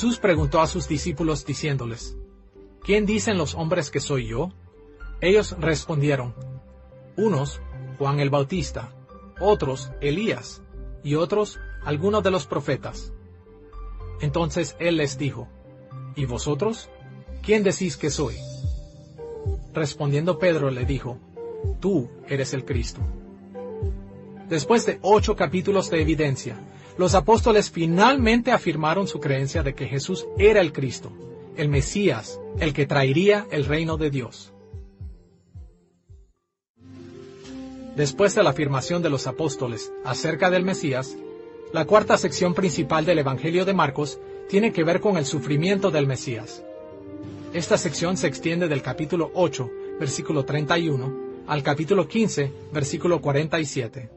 Jesús preguntó a sus discípulos diciéndoles, ¿quién dicen los hombres que soy yo? Ellos respondieron, unos, Juan el Bautista, otros, Elías, y otros, algunos de los profetas. Entonces él les dijo, ¿y vosotros? ¿Quién decís que soy? Respondiendo Pedro le dijo, tú eres el Cristo. Después de 8 capítulos de evidencia, los apóstoles finalmente afirmaron su creencia de que Jesús era el Cristo, el Mesías, el que traería el reino de Dios. Después de la afirmación de los apóstoles acerca del Mesías, la cuarta sección principal del Evangelio de Marcos tiene que ver con el sufrimiento del Mesías. Esta sección se extiende del capítulo 8, versículo 31, al capítulo 15, versículo 47.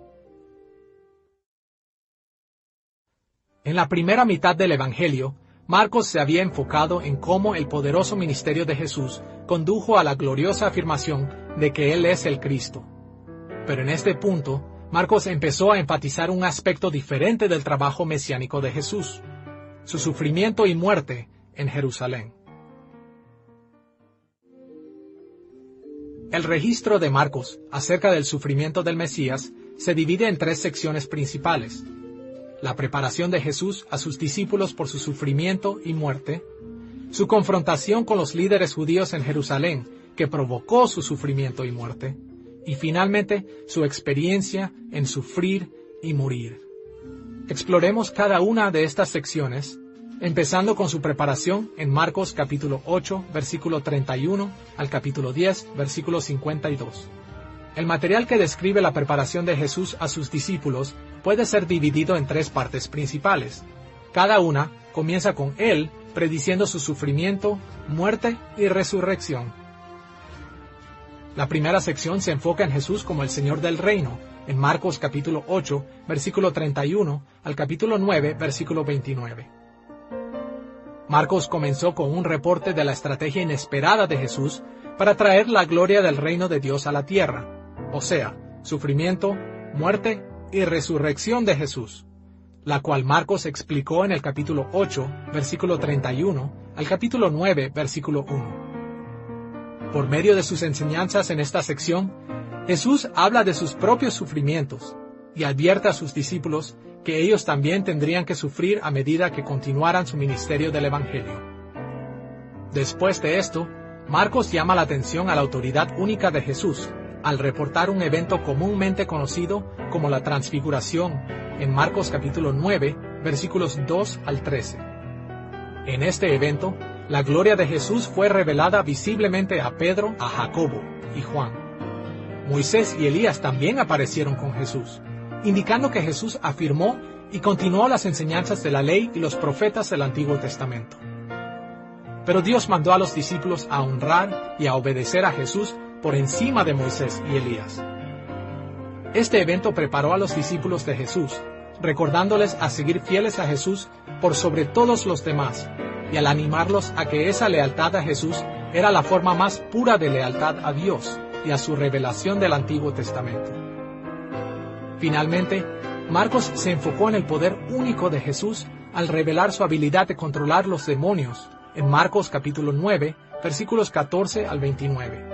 En la primera mitad del Evangelio, Marcos se había enfocado en cómo el poderoso ministerio de Jesús condujo a la gloriosa afirmación de que Él es el Cristo. Pero en este punto, Marcos empezó a enfatizar un aspecto diferente del trabajo mesiánico de Jesús, su sufrimiento y muerte en Jerusalén. El registro de Marcos acerca del sufrimiento del Mesías se divide en 3 secciones principales: la preparación de Jesús a sus discípulos por su sufrimiento y muerte, su confrontación con los líderes judíos en Jerusalén, que provocó su sufrimiento y muerte, y finalmente su experiencia en sufrir y morir. Exploremos cada una de estas secciones, empezando con su preparación en Marcos capítulo 8, versículo 31, al capítulo 10, versículo 52. El material que describe la preparación de Jesús a sus discípulos puede ser dividido en 3 partes principales. Cada una comienza con Él prediciendo su sufrimiento, muerte y resurrección. La primera sección se enfoca en Jesús como el Señor del reino, en Marcos capítulo 8, versículo 31, al capítulo 9, versículo 29. Marcos comenzó con un reporte de la estrategia inesperada de Jesús para traer la gloria del reino de Dios a la tierra, o sea, sufrimiento, muerte y resurrección de Jesús, la cual Marcos explicó en el capítulo 8, versículo 31, al capítulo 9, versículo 1. Por medio de sus enseñanzas en esta sección, Jesús habla de sus propios sufrimientos y advierte a sus discípulos que ellos también tendrían que sufrir a medida que continuaran su ministerio del Evangelio. Después de esto, Marcos llama la atención a la autoridad única de Jesús, al reportar un evento comúnmente conocido como la Transfiguración, en Marcos capítulo 9, versículos 2 al 13. En este evento, la gloria de Jesús fue revelada visiblemente a Pedro, a Jacobo y Juan. Moisés y Elías también aparecieron con Jesús, indicando que Jesús afirmó y continuó las enseñanzas de la ley y los profetas del Antiguo Testamento. Pero Dios mandó a los discípulos a honrar y a obedecer a Jesús por encima de Moisés y Elías. Este evento preparó a los discípulos de Jesús, recordándoles a seguir fieles a Jesús por sobre todos los demás, y al animarlos a que esa lealtad a Jesús era la forma más pura de lealtad a Dios y a su revelación del Antiguo Testamento. Finalmente, Marcos se enfocó en el poder único de Jesús al revelar su habilidad de controlar los demonios, en Marcos capítulo 9, versículos 14 al 29.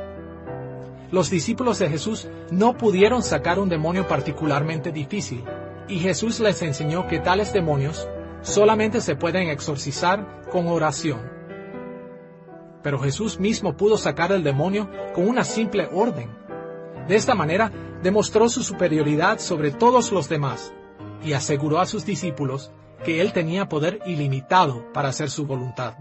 Los discípulos de Jesús no pudieron sacar un demonio particularmente difícil, y Jesús les enseñó que tales demonios solamente se pueden exorcizar con oración. Pero Jesús mismo pudo sacar el demonio con una simple orden. De esta manera, demostró su superioridad sobre todos los demás, y aseguró a sus discípulos que Él tenía poder ilimitado para hacer su voluntad.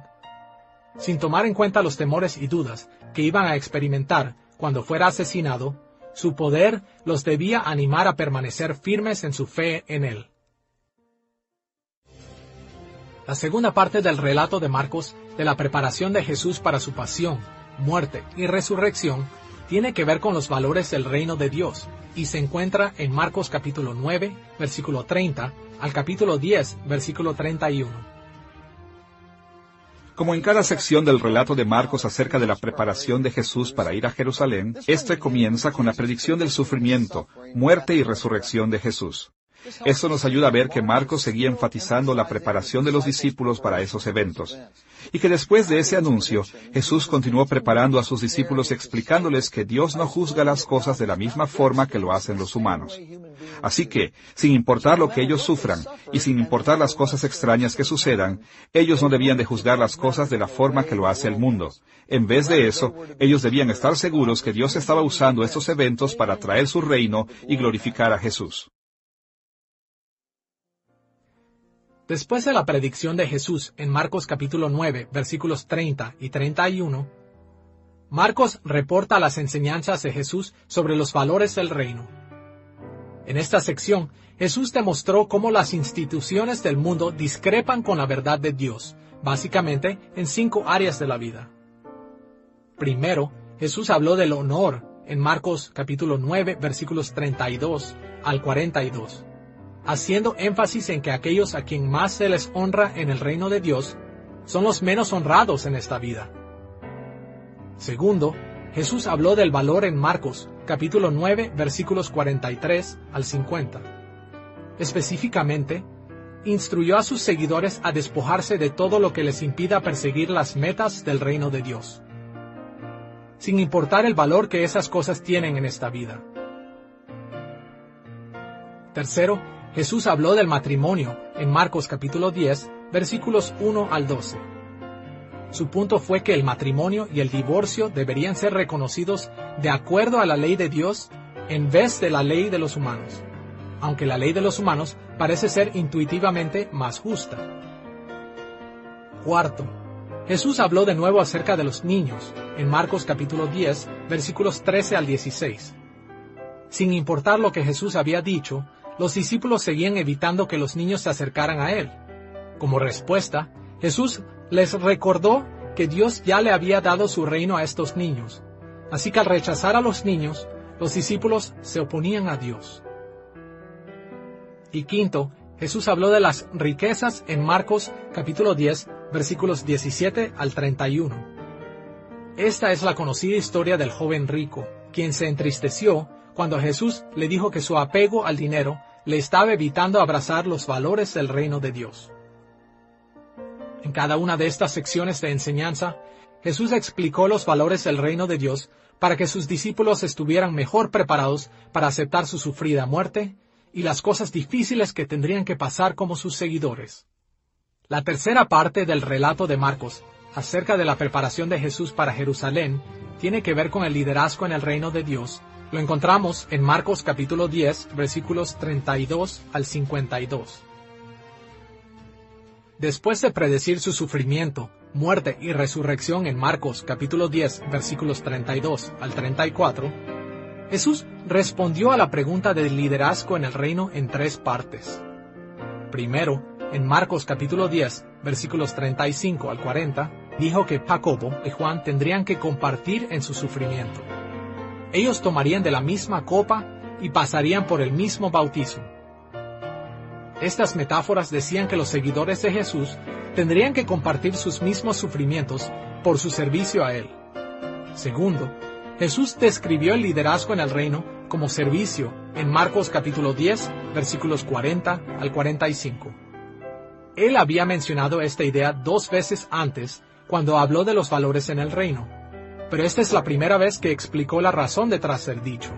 Sin tomar en cuenta los temores y dudas que iban a experimentar cuando fuera asesinado, su poder los debía animar a permanecer firmes en su fe en Él. La segunda parte del relato de Marcos de la preparación de Jesús para su pasión, muerte y resurrección tiene que ver con los valores del reino de Dios y se encuentra en Marcos capítulo 9, versículo 30 al capítulo 10, versículo 31. Como en cada sección del relato de Marcos acerca de la preparación de Jesús para ir a Jerusalén, este comienza con la predicción del sufrimiento, muerte y resurrección de Jesús. Esto nos ayuda a ver que Marcos seguía enfatizando la preparación de los discípulos para esos eventos. Y que después de ese anuncio, Jesús continuó preparando a sus discípulos explicándoles que Dios no juzga las cosas de la misma forma que lo hacen los humanos. Así que, sin importar lo que ellos sufran, y sin importar las cosas extrañas que sucedan, ellos no debían de juzgar las cosas de la forma que lo hace el mundo. En vez de eso, ellos debían estar seguros que Dios estaba usando estos eventos para traer su reino y glorificar a Jesús. Después de la predicción de Jesús en Marcos capítulo 9, versículos 30 y 31, Marcos reporta las enseñanzas de Jesús sobre los valores del reino. En esta sección, Jesús demostró cómo las instituciones del mundo discrepan con la verdad de Dios, básicamente en 5 áreas de la vida. Primero, Jesús habló del honor en Marcos capítulo 9, versículos 32 al 42. Haciendo énfasis en que aquellos a quien más se les honra en el reino de Dios son los menos honrados en esta vida. Segundo, Jesús habló del valor en Marcos, capítulo 9, versículos 43 al 50. Específicamente, instruyó a sus seguidores a despojarse de todo lo que les impida perseguir las metas del reino de Dios, sin importar el valor que esas cosas tienen en esta vida. Tercero, Jesús habló del matrimonio en Marcos capítulo 10, versículos 1 al 12. Su punto fue que el matrimonio y el divorcio deberían ser reconocidos de acuerdo a la ley de Dios en vez de la ley de los humanos, aunque la ley de los humanos parece ser intuitivamente más justa. Cuarto, Jesús habló de nuevo acerca de los niños en Marcos capítulo 10, versículos 13 al 16. Sin importar lo que Jesús había dicho, los discípulos seguían evitando que los niños se acercaran a él. Como respuesta, Jesús les recordó que Dios ya le había dado su reino a estos niños. Así que al rechazar a los niños, los discípulos se oponían a Dios. Y quinto, Jesús habló de las riquezas en Marcos capítulo 10, versículos 17 al 31. Esta es la conocida historia del joven rico, quien se entristeció cuando Jesús le dijo que su apego al dinero le estaba evitando abrazar los valores del reino de Dios. En cada una de estas secciones de enseñanza, Jesús explicó los valores del reino de Dios para que sus discípulos estuvieran mejor preparados para aceptar su sufrida muerte y las cosas difíciles que tendrían que pasar como sus seguidores. La tercera parte del relato de Marcos, acerca de la preparación de Jesús para Jerusalén, tiene que ver con el liderazgo en el reino de Dios. Lo encontramos en Marcos capítulo 10, versículos 32 al 52. Después de predecir su sufrimiento, muerte y resurrección en Marcos capítulo 10, versículos 32 al 34, Jesús respondió a la pregunta del liderazgo en el reino en 3 partes. Primero, en Marcos capítulo 10, versículos 35 al 40, dijo que Jacobo y Juan tendrían que compartir en su sufrimiento. Ellos tomarían de la misma copa y pasarían por el mismo bautismo. Estas metáforas decían que los seguidores de Jesús tendrían que compartir sus mismos sufrimientos por su servicio a Él. Segundo, Jesús describió el liderazgo en el reino como servicio en Marcos capítulo 10, versículos 40 al 45. Él había mencionado esta idea 2 veces antes cuando habló de los valores en el reino, pero esta es la primera vez que explicó la razón detrás del dicho.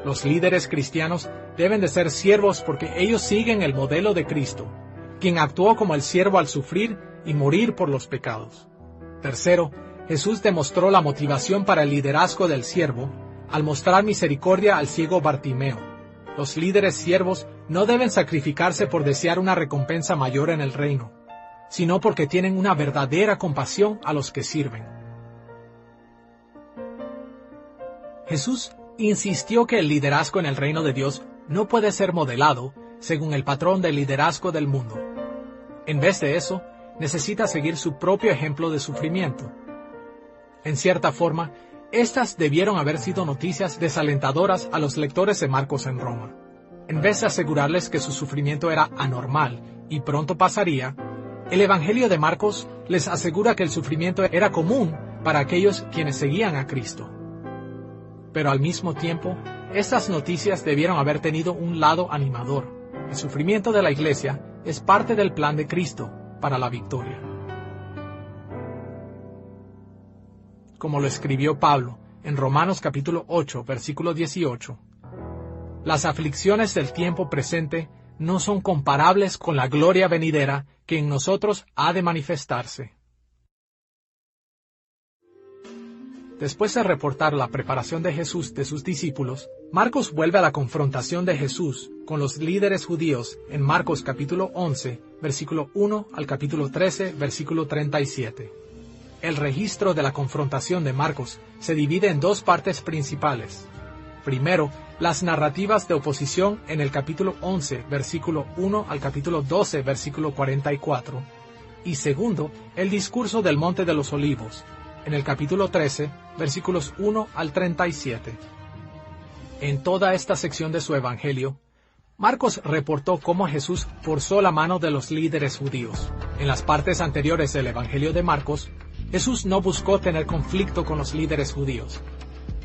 Los líderes cristianos deben de ser siervos porque ellos siguen el modelo de Cristo, quien actuó como el siervo al sufrir y morir por los pecados. Tercero, Jesús demostró la motivación para el liderazgo del siervo al mostrar misericordia al ciego Bartimeo. Los líderes siervos no deben sacrificarse por desear una recompensa mayor en el reino, sino porque tienen una verdadera compasión a los que sirven. Jesús insistió que el liderazgo en el reino de Dios no puede ser modelado según el patrón del liderazgo del mundo. En vez de eso, necesita seguir su propio ejemplo de sufrimiento. En cierta forma, estas debieron haber sido noticias desalentadoras a los lectores de Marcos en Roma. En vez de asegurarles que su sufrimiento era anormal y pronto pasaría, el Evangelio de Marcos les asegura que el sufrimiento era común para aquellos quienes seguían a Cristo. Pero al mismo tiempo, Estas noticias debieron haber tenido un lado animador. El sufrimiento de la iglesia es parte del plan de Cristo para la victoria. Como lo escribió Pablo en Romanos capítulo 8, versículo 18, las aflicciones del tiempo presente no son comparables con la gloria venidera que en nosotros ha de manifestarse. Después de reportar la preparación de Jesús de sus discípulos, Marcos vuelve a la confrontación de Jesús con los líderes judíos en Marcos capítulo 11, versículo 1 al capítulo 13, versículo 37. El registro de la confrontación de Marcos se divide en dos partes principales. Primero, las narrativas de oposición en el capítulo 11, versículo 1 al capítulo 12, versículo 44. Y segundo, el discurso del Monte de los Olivos, en el capítulo 13, versículos 1 al 37. En toda esta sección de su evangelio, Marcos reportó cómo Jesús forzó la mano de los líderes judíos. En las partes anteriores del evangelio de Marcos, Jesús no buscó tener conflicto con los líderes judíos.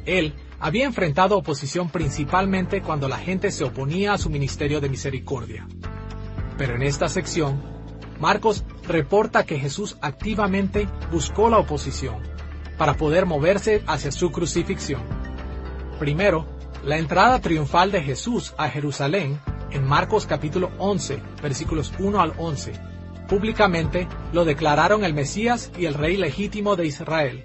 Él había enfrentado oposición principalmente cuando la gente se oponía a su ministerio de misericordia. Pero en esta sección, Marcos reporta que Jesús activamente buscó la oposición para poder moverse hacia su crucifixión. Primero, la entrada triunfal de Jesús a Jerusalén en Marcos capítulo 11, versículos 1 al 11. Públicamente lo declararon el Mesías y el Rey legítimo de Israel.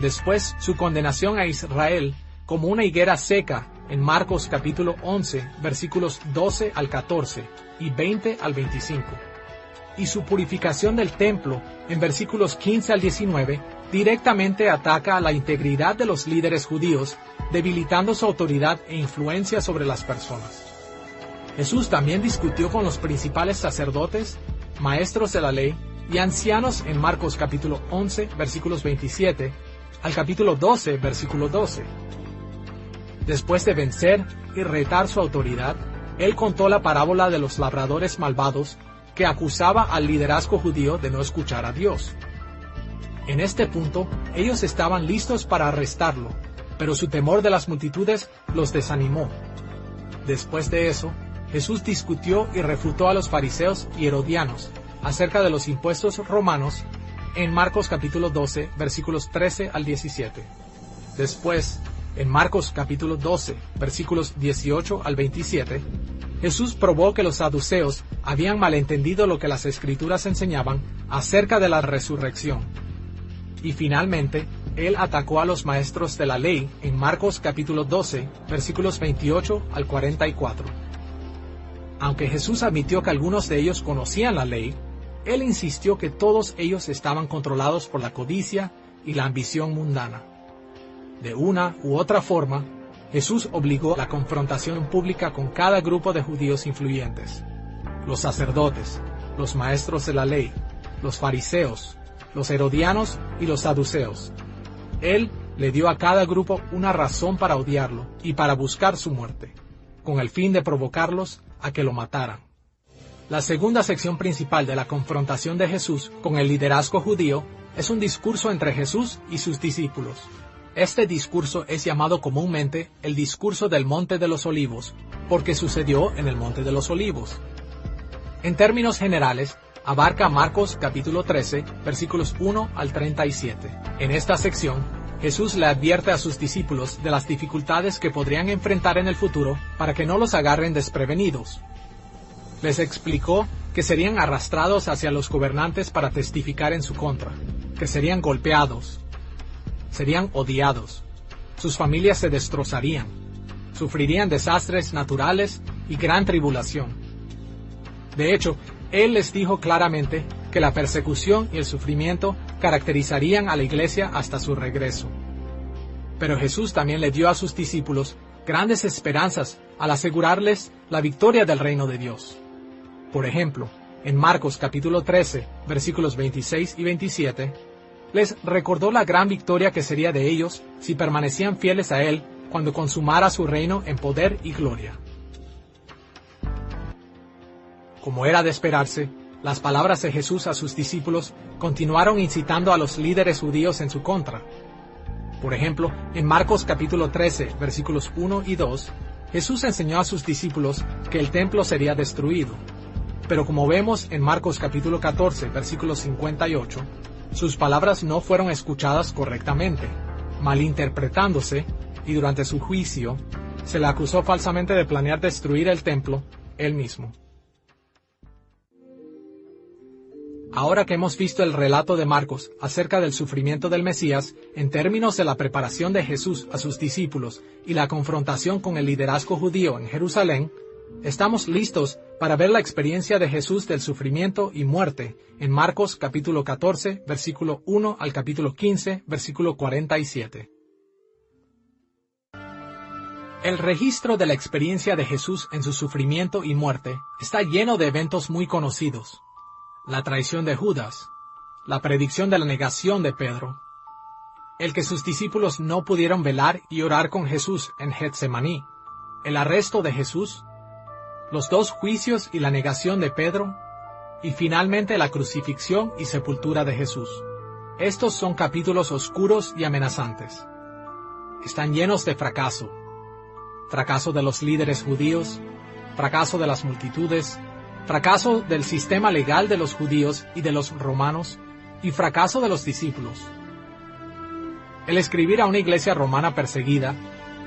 Después, su condenación a Israel como una higuera seca en Marcos capítulo 11, versículos 12 al 14 y 20 al 25. Y su purificación del templo en versículos 15 al 19 directamente ataca a la integridad de los líderes judíos, debilitando su autoridad e influencia sobre las personas. Jesús también discutió con los principales sacerdotes, maestros de la ley y ancianos en Marcos capítulo 11, versículos 27, al capítulo 12, versículo 12. Después de vencer y retar su autoridad, él contó la parábola de los labradores malvados que acusaba al liderazgo judío de no escuchar a Dios. En este punto, ellos estaban listos para arrestarlo, pero su temor de las multitudes los desanimó. Después de eso, Jesús discutió y refutó a los fariseos y herodianos acerca de los impuestos romanos en Marcos capítulo 12, versículos 13 al 17. Después, en Marcos capítulo 12, versículos 18 al 27, Jesús probó que los saduceos habían malentendido lo que las Escrituras enseñaban acerca de la resurrección. Y finalmente, él atacó a los maestros de la ley en Marcos capítulo 12, versículos 28 al 44. Aunque Jesús admitió que algunos de ellos conocían la ley, él insistió que todos ellos estaban controlados por la codicia y la ambición mundana. De una u otra forma, Jesús obligó la confrontación pública con cada grupo de judíos influyentes: los sacerdotes, los maestros de la ley, los fariseos, los herodianos y los saduceos. Él le dio a cada grupo una razón para odiarlo y para buscar su muerte, con el fin de provocarlos a que lo mataran. La segunda sección principal de la confrontación de Jesús con el liderazgo judío es un discurso entre Jesús y sus discípulos. Este discurso es llamado comúnmente el discurso del Monte de los Olivos, porque sucedió en el Monte de los Olivos. En términos generales, abarca Marcos capítulo 13, versículos 1 al 37. En esta sección, Jesús le advierte a sus discípulos de las dificultades que podrían enfrentar en el futuro para que no los agarren desprevenidos. Les explicó que serían arrastrados hacia los gobernantes para testificar en su contra, que serían golpeados, serían odiados, sus familias se destrozarían, sufrirían desastres naturales y gran tribulación. De hecho, Él les dijo claramente que la persecución y el sufrimiento caracterizarían a la iglesia hasta su regreso. Pero Jesús también le dio a sus discípulos grandes esperanzas al asegurarles la victoria del reino de Dios. Por ejemplo, en Marcos capítulo 13, versículos 26 y 27, les recordó la gran victoria que sería de ellos si permanecían fieles a Él cuando consumara su reino en poder y gloria. Como era de esperarse, las palabras de Jesús a sus discípulos continuaron incitando a los líderes judíos en su contra. Por ejemplo, en Marcos capítulo 13, versículos 1 y 2, Jesús enseñó a sus discípulos que el templo sería destruido. Pero como vemos en Marcos capítulo 14, versículo 58, sus palabras no fueron escuchadas correctamente, malinterpretándose, y durante su juicio, se le acusó falsamente de planear destruir el templo él mismo. Ahora que hemos visto el relato de Marcos acerca del sufrimiento del Mesías en términos de la preparación de Jesús a sus discípulos y la confrontación con el liderazgo judío en Jerusalén, estamos listos para ver la experiencia de Jesús del sufrimiento y muerte en Marcos capítulo 14, versículo 1 al capítulo 15, versículo 47. El registro de la experiencia de Jesús en su sufrimiento y muerte está lleno de eventos muy conocidos. La traición de Judas, la predicción de la negación de Pedro, el que sus discípulos no pudieron velar y orar con Jesús en Getsemaní, el arresto de Jesús, los 2 juicios y la negación de Pedro, y finalmente la crucifixión y sepultura de Jesús. Estos son capítulos oscuros y amenazantes. Están llenos de fracaso. Fracaso de los líderes judíos, fracaso de las multitudes, fracaso del sistema legal de los judíos y de los romanos, y fracaso de los discípulos. El escribir a una iglesia romana perseguida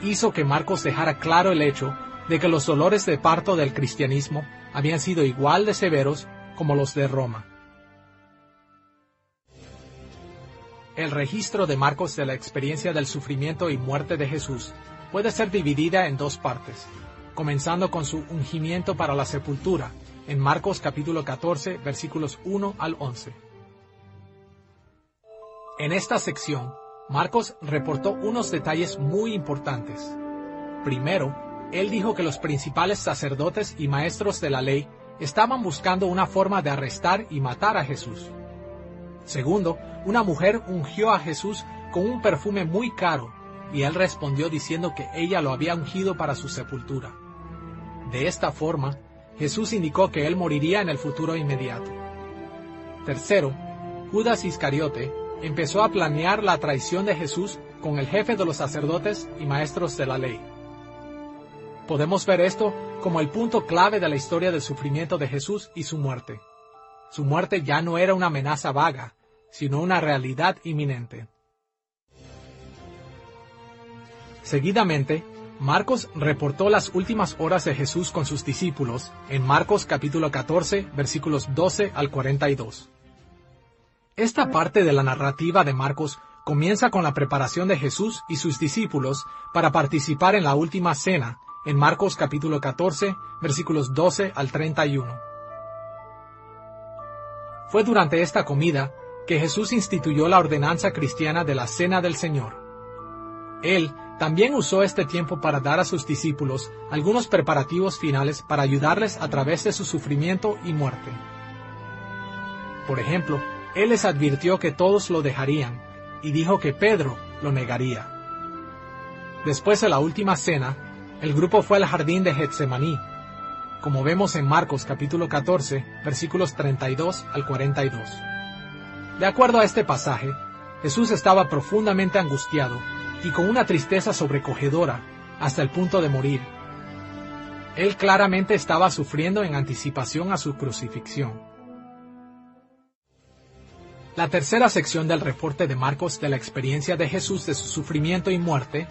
hizo que Marcos dejara claro el hecho de que los dolores de parto del cristianismo habían sido igual de severos como los de Roma. El registro de Marcos de la experiencia del sufrimiento y muerte de Jesús puede ser dividida en 2 partes, comenzando con su ungimiento para la sepultura, en Marcos capítulo 14, versículos 1 al 11. En esta sección, Marcos reportó unos detalles muy importantes. Primero, él dijo que los principales sacerdotes y maestros de la ley estaban buscando una forma de arrestar y matar a Jesús. Segundo, una mujer ungió a Jesús con un perfume muy caro, y él respondió diciendo que ella lo había ungido para su sepultura. De esta forma, Jesús indicó que él moriría en el futuro inmediato. Tercero, Judas Iscariote empezó a planear la traición de Jesús con el jefe de los sacerdotes y maestros de la ley. Podemos ver esto como el punto clave de la historia del sufrimiento de Jesús y su muerte. Su muerte ya no era una amenaza vaga, sino una realidad inminente. Seguidamente, Marcos reportó las últimas horas de Jesús con sus discípulos en Marcos capítulo 14, versículos 12 al 42. Esta parte de la narrativa de Marcos comienza con la preparación de Jesús y sus discípulos para participar en la última cena, en Marcos capítulo 14, versículos 12 al 31. Fue durante esta comida que Jesús instituyó la ordenanza cristiana de la Cena del Señor. Él también usó este tiempo para dar a sus discípulos algunos preparativos finales para ayudarles a través de su sufrimiento y muerte. Por ejemplo, él les advirtió que todos lo dejarían, y dijo que Pedro lo negaría. Después de la última cena, el grupo fue al jardín de Getsemaní, como vemos en Marcos capítulo 14, versículos 32 al 42. De acuerdo a este pasaje, Jesús estaba profundamente angustiado y con una tristeza sobrecogedora hasta el punto de morir. Él claramente estaba sufriendo en anticipación a su crucifixión. La tercera sección del reporte de Marcos de la experiencia de Jesús de su sufrimiento y muerte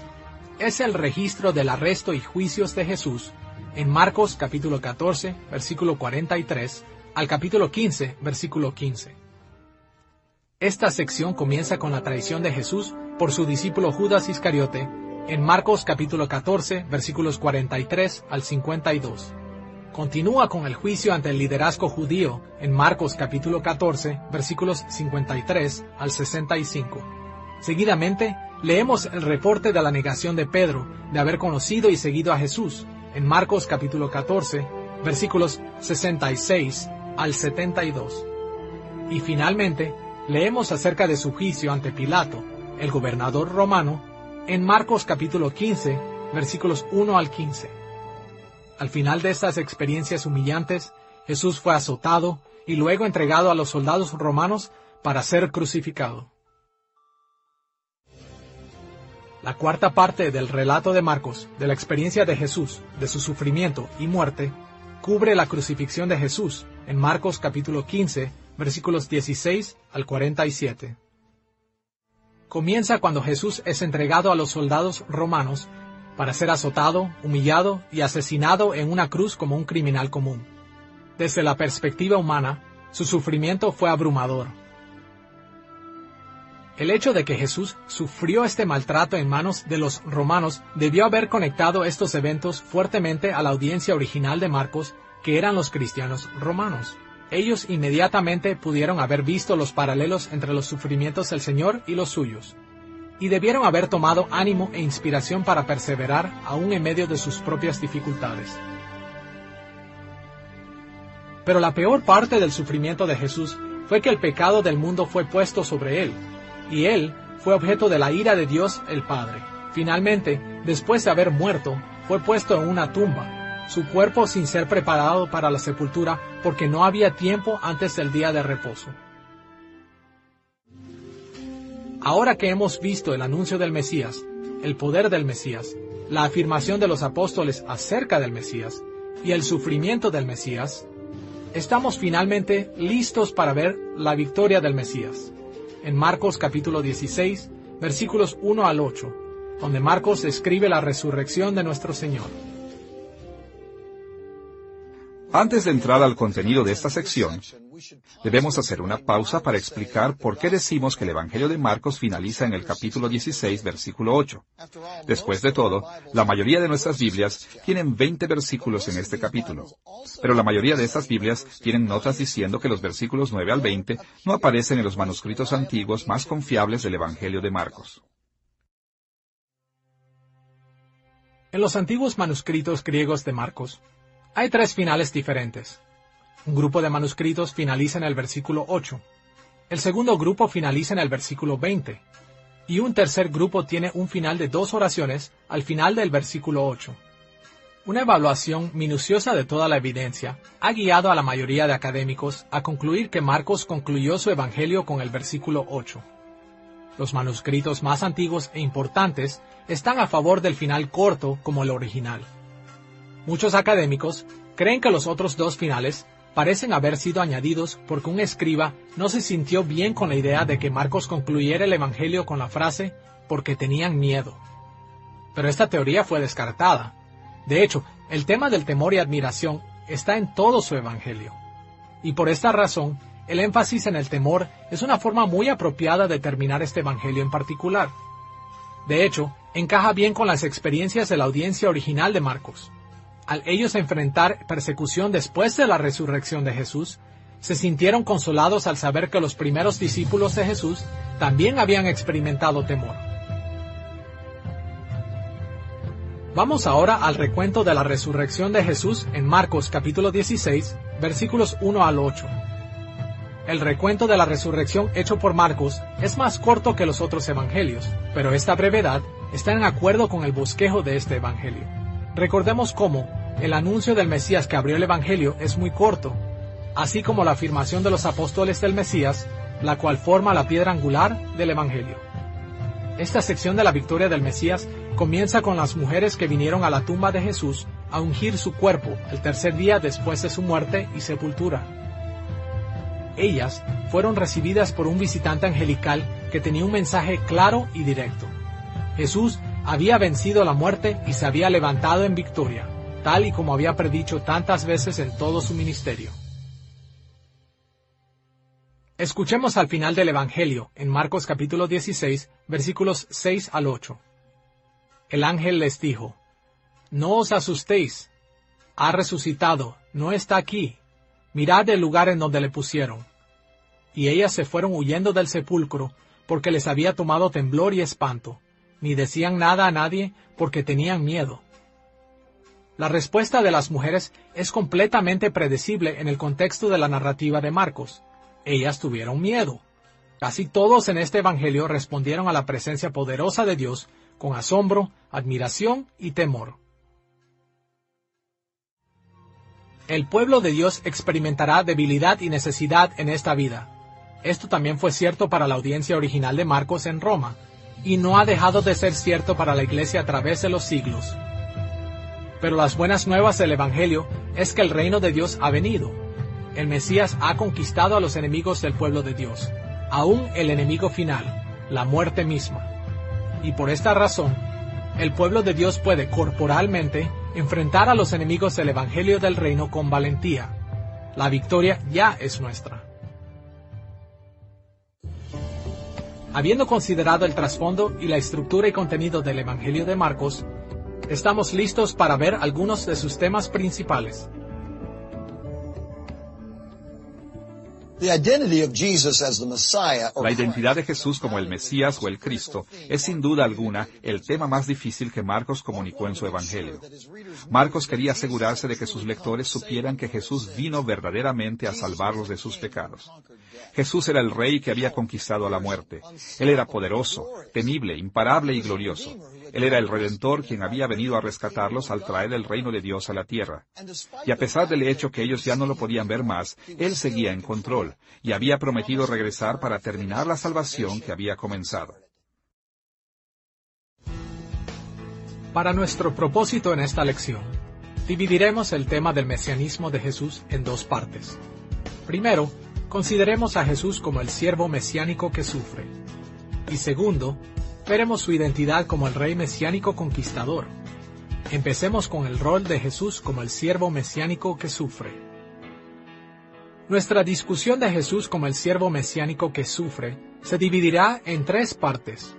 es el registro del arresto y juicios de Jesús en Marcos capítulo 14, versículo 43 al capítulo 15, versículo 15. Esta sección comienza con la traición de Jesús por su discípulo Judas Iscariote en Marcos capítulo 14, versículos 43 al 52. Continúa con el juicio ante el liderazgo judío en Marcos capítulo 14, versículos 53 al 65. Seguidamente, leemos el reporte de la negación de Pedro de haber conocido y seguido a Jesús en Marcos capítulo 14, versículos 66 al 72. Y finalmente, leemos acerca de su juicio ante Pilato, el gobernador romano, en Marcos capítulo 15, versículos 1 al 15. Al final de estas experiencias humillantes, Jesús fue azotado y luego entregado a los soldados romanos para ser crucificado. La cuarta parte del relato de Marcos, de la experiencia de Jesús, de su sufrimiento y muerte, cubre la crucifixión de Jesús en Marcos capítulo 15, versículos 16 al 47. Comienza cuando Jesús es entregado a los soldados romanos para ser azotado, humillado y asesinado en una cruz como un criminal común. Desde la perspectiva humana, su sufrimiento fue abrumador. El hecho de que Jesús sufrió este maltrato en manos de los romanos debió haber conectado estos eventos fuertemente a la audiencia original de Marcos, que eran los cristianos romanos. Ellos inmediatamente pudieron haber visto los paralelos entre los sufrimientos del Señor y los suyos, y debieron haber tomado ánimo e inspiración para perseverar aún en medio de sus propias dificultades. Pero la peor parte del sufrimiento de Jesús fue que el pecado del mundo fue puesto sobre él, y él fue objeto de la ira de Dios el Padre. Finalmente, después de haber muerto, fue puesto en una tumba, su cuerpo sin ser preparado para la sepultura porque no había tiempo antes del día de reposo. Ahora que hemos visto el anuncio del Mesías, el poder del Mesías, la afirmación de los apóstoles acerca del Mesías y el sufrimiento del Mesías, estamos finalmente listos para ver la victoria del Mesías. En Marcos capítulo 16, versículos 1 al 8, donde Marcos describe la resurrección de nuestro Señor. Antes de entrar al contenido de esta sección, debemos hacer una pausa para explicar por qué decimos que el Evangelio de Marcos finaliza en el capítulo 16, versículo 8. Después de todo, la mayoría de nuestras Biblias tienen 20 versículos en este capítulo, pero la mayoría de estas Biblias tienen notas diciendo que los versículos 9 al 20 no aparecen en los manuscritos antiguos más confiables del Evangelio de Marcos. En los antiguos manuscritos griegos de Marcos, hay 3 finales diferentes. Un grupo de manuscritos finaliza en el versículo 8, el segundo grupo finaliza en el versículo 20, y un tercer grupo tiene un final de 2 oraciones al final del versículo 8. Una evaluación minuciosa de toda la evidencia ha guiado a la mayoría de académicos a concluir que Marcos concluyó su evangelio con el versículo 8. Los manuscritos más antiguos e importantes están a favor del final corto como el original. Muchos académicos creen que los otros 2 finales parecen haber sido añadidos porque un escriba no se sintió bien con la idea de que Marcos concluyera el Evangelio con la frase «porque tenían miedo». Pero esta teoría fue descartada. De hecho, el tema del temor y admiración está en todo su Evangelio. Y por esta razón, el énfasis en el temor es una forma muy apropiada de terminar este Evangelio en particular. De hecho, encaja bien con las experiencias de la audiencia original de Marcos. Al ellos enfrentar persecución después de la resurrección de Jesús, se sintieron consolados al saber que los primeros discípulos de Jesús también habían experimentado temor. Vamos ahora al recuento de la resurrección de Jesús en Marcos capítulo 16, versículos 1 al 8. El recuento de la resurrección hecho por Marcos es más corto que los otros evangelios, pero esta brevedad está en acuerdo con el bosquejo de este evangelio. Recordemos cómo el anuncio del Mesías que abrió el Evangelio es muy corto, así como la afirmación de los apóstoles del Mesías, la cual forma la piedra angular del Evangelio. Esta sección de la victoria del Mesías comienza con las mujeres que vinieron a la tumba de Jesús a ungir su cuerpo el tercer día después de su muerte y sepultura. Ellas fueron recibidas por un visitante angelical que tenía un mensaje claro y directo. Jesús había vencido la muerte y se había levantado en victoria, tal y como había predicho tantas veces en todo su ministerio. Escuchemos al final del Evangelio, en Marcos capítulo 16, versículos 6 al 8. El ángel les dijo: «No os asustéis, ha resucitado, no está aquí, mirad el lugar en donde le pusieron». Y ellas se fueron huyendo del sepulcro, porque les había tomado temblor y espanto. Ni decían nada a nadie porque tenían miedo. La respuesta de las mujeres es completamente predecible en el contexto de la narrativa de Marcos. Ellas tuvieron miedo. Casi todos en este evangelio respondieron a la presencia poderosa de Dios con asombro, admiración y temor. El pueblo de Dios experimentará debilidad y necesidad en esta vida. Esto también fue cierto para la audiencia original de Marcos en Roma. y no ha dejado de ser cierto para la Iglesia a través de los siglos. Pero las buenas nuevas del Evangelio es que el reino de Dios ha venido. El Mesías ha conquistado a los enemigos del pueblo de Dios, aún el enemigo final, la muerte misma. Y por esta razón, el pueblo de Dios puede corporalmente enfrentar a los enemigos del Evangelio del Reino con valentía. La victoria ya es nuestra. Habiendo considerado el trasfondo y la estructura y contenido del Evangelio de Marcos, estamos listos para ver algunos de sus temas principales. La identidad de Jesús como el Mesías o el Cristo es sin duda alguna el tema más difícil que Marcos comunicó en su Evangelio. Marcos quería asegurarse de que sus lectores supieran que Jesús vino verdaderamente a salvarlos de sus pecados. Jesús era el Rey que había conquistado a la muerte. Él era poderoso, temible, imparable y glorioso. Él era el Redentor quien había venido a rescatarlos al traer el reino de Dios a la tierra. Y a pesar del hecho que ellos ya no lo podían ver más, Él seguía en control, y había prometido regresar para terminar la salvación que había comenzado. Para nuestro propósito en esta lección, dividiremos el tema del mesianismo de Jesús en dos partes. Primero, consideremos a Jesús como el siervo mesiánico que sufre. Y segundo, veremos su identidad como el rey mesiánico conquistador. Empecemos con el rol de Jesús como el siervo mesiánico que sufre. Nuestra discusión de Jesús como el siervo mesiánico que sufre se dividirá en tres partes.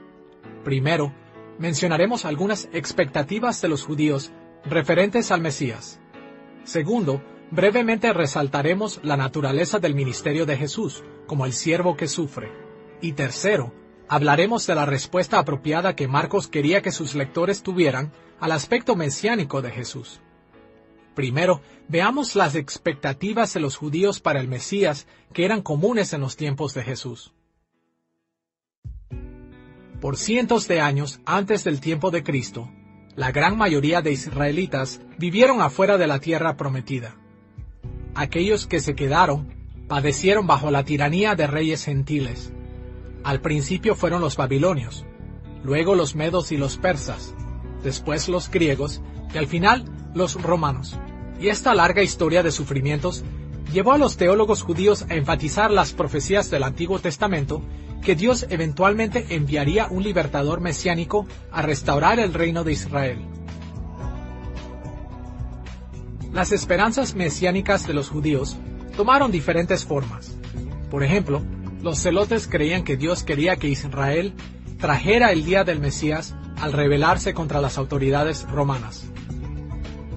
Primero, mencionaremos algunas expectativas de los judíos referentes al Mesías. Segundo, brevemente resaltaremos la naturaleza del ministerio de Jesús como el siervo que sufre. Y tercero, hablaremos de la respuesta apropiada que Marcos quería que sus lectores tuvieran al aspecto mesiánico de Jesús. Primero, veamos las expectativas de los judíos para el Mesías que eran comunes en los tiempos de Jesús. Por cientos de años antes del tiempo de Cristo, la gran mayoría de israelitas vivieron afuera de la tierra prometida. Aquellos que se quedaron padecieron bajo la tiranía de reyes gentiles. Al principio fueron los babilonios, luego los medos y los persas, después los griegos y al final los romanos. Y esta larga historia de sufrimientos llevó a los teólogos judíos a enfatizar las profecías del Antiguo Testamento que Dios eventualmente enviaría un libertador mesiánico a restaurar el reino de Israel. Las esperanzas mesiánicas de los judíos tomaron diferentes formas. Por ejemplo, los celotes creían que Dios quería que Israel trajera el día del Mesías al rebelarse contra las autoridades romanas.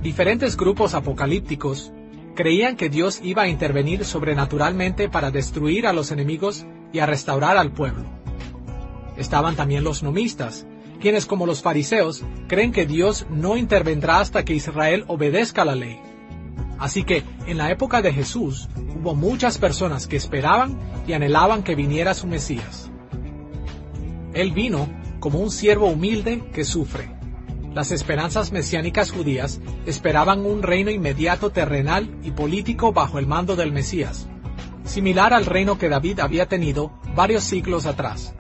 Diferentes grupos apocalípticos creían que Dios iba a intervenir sobrenaturalmente para destruir a los enemigos y a restaurar al pueblo. Estaban también los nomistas, quienes como los fariseos creen que Dios no intervendrá hasta que Israel obedezca la ley. Así que, en la época de Jesús, hubo muchas personas que esperaban y anhelaban que viniera su Mesías. Él vino como un siervo humilde que sufre. Las esperanzas mesiánicas judías esperaban un reino inmediato terrenal y político bajo el mando del Mesías, similar al reino que David había tenido varios siglos atrás.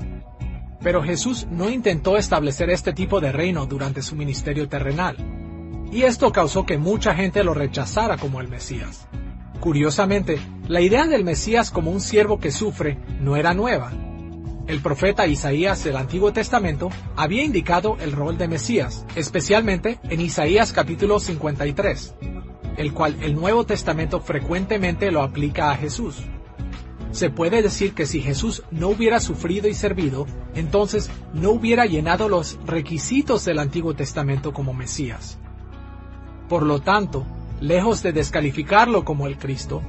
Pero Jesús no intentó establecer este tipo de reino durante su ministerio terrenal, y esto causó que mucha gente lo rechazara como el Mesías. Curiosamente, la idea del Mesías como un siervo que sufre no era nueva. El profeta Isaías del Antiguo Testamento había indicado el rol de Mesías, especialmente en Isaías capítulo 53, el cual el Nuevo Testamento frecuentemente lo aplica a Jesús. Se puede decir que si Jesús no hubiera sufrido y servido, entonces no hubiera llenado los requisitos del Antiguo Testamento como Mesías. Por lo tanto, lejos de descalificarlo como el Cristo,